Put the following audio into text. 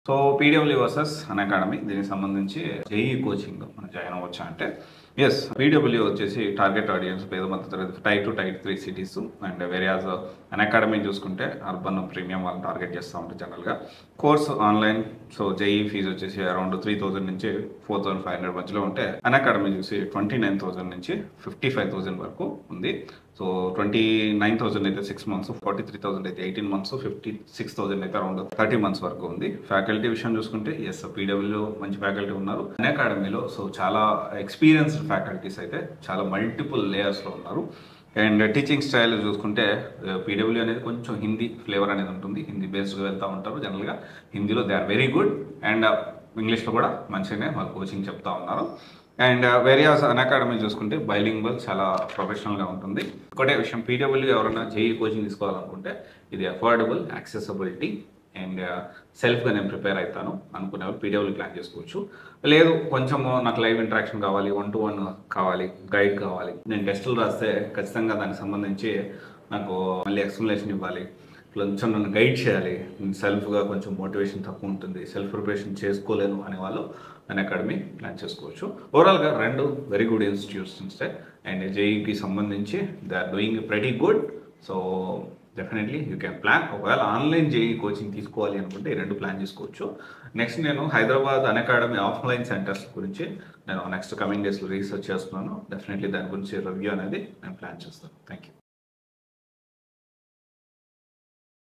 So PW versus academy దీనికి సంబంధించి JE coaching మనం జాయిన్ అవ్వచ్చా అంటే ఎస్. పీడబ్ల్యూ వచ్చేసి టార్గెట్ ఆడియన్స్ పేద మధ్యతరగతి tier 2 tier 3 cities and వేరియాస్ academy చూసుకుంటే అర్బన్ ప్రీమియం వాళ్ళని టార్గెట్ చేస్తూ ఉంటారు జనరల్గా. Course online. So JE fee వచ్చేసి అరౌండ్ 3,000 నుంచి 4,500 మధ్యలో ఉంటే అకాడమీ చూసి 29,000 నుంచి 55,000 వరకు ఉంది. సో 29,000 అయితే 6 మంత్స్, 43,000 అయితే 18 మంత్స్, 56,000 అయితే అరౌండ్ 30 మంత్స్ వరకు ఉంది. ఫ్యాకల్టీ విషయం చూసుకుంటే ఎస్ పీడబ్ల్యూలో మంచి ఫ్యాకల్టీ ఉన్నారు. అకాడమీలో సో చాలా ఎక్స్పీరియన్స్డ్ ఫ్యాకల్టీస్ అయితే చాలా మల్టిపుల్ లేయర్స్లో ఉన్నారు. అండ్ టీచింగ్ స్టైల్ చూసుకుంటే పీడబ్ల్యూ అనేది కొంచెం హిందీ ఫ్లేవర్ అనేది ఉంటుంది. హిందీ బేస్డ్గా వెళ్తూ ఉంటారు జనరల్గా. హిందీలో they are very good and ఇంగ్లీష్లో కూడా మంచిగానే వాళ్ళు కోచింగ్ చెప్తా ఉన్నారు. అండ్ వేరియాస్ అకాడమీ చూసుకుంటే బైలింగ్వల్ చాలా ప్రొఫెషనల్గా ఉంటుంది. ఒకటే విషయం, పీడబ్ల్యూ ఎవరైనా జేఈ కోచింగ్ తీసుకోవాలనుకుంటే ఇది అఫోర్డబుల్, యాక్సెసిబిలిటీ అండ్ సెల్ఫ్గా నేను ప్రిపేర్ అవుతాను అనుకునేవాళ్ళు పీడబ్ల్యూ ప్లాన్ చేసుకోవచ్చు. లేదు కొంచెం నాకు లైవ్ ఇంటరాక్షన్ కావాలి, 1-to-1 కావాలి, గైడ్ కావాలి, నేను టెస్టులు రాస్తే ఖచ్చితంగా దానికి సంబంధించి నాకు మళ్ళీ ఎక్స్ప్లెనేషన్ ఇవ్వాలి, కొంచెం నన్ను గైడ్ చేయాలి, సెల్ఫ్గా కొంచెం మోటివేషన్ తక్కువ ఉంటుంది, సెల్ఫ్ ప్రిపరేషన్ చేసుకోలేను అనే వాళ్ళు అకాడమీ ప్లాన్ చేసుకోవచ్చు. ఓవరాల్గా రెండు వెరీ గుడ్ ఇన్స్టిట్యూషన్స్ అండ్ జేఈకి సంబంధించి they are doing pretty good. So definitely you can plan. ఒకవేళ ఆన్లైన్ జేఈ కోచింగ్ తీసుకోవాలి అనుకుంటే ఈ రెండు ప్లాన్ చేసుకోవచ్చు. నెక్స్ట్ నేను హైదరాబాద్ అకాడమీ ఆఫ్లైన్ సెంటర్స్ గురించి నేను నెక్స్ట్ కమింగ్ డేస్లో రీసెర్చ్ చేస్తున్నాను. డెఫినెట్లీ దాని గురించి రివ్యూ అనేది నేను ప్లాన్ చేస్తాను. Thank you.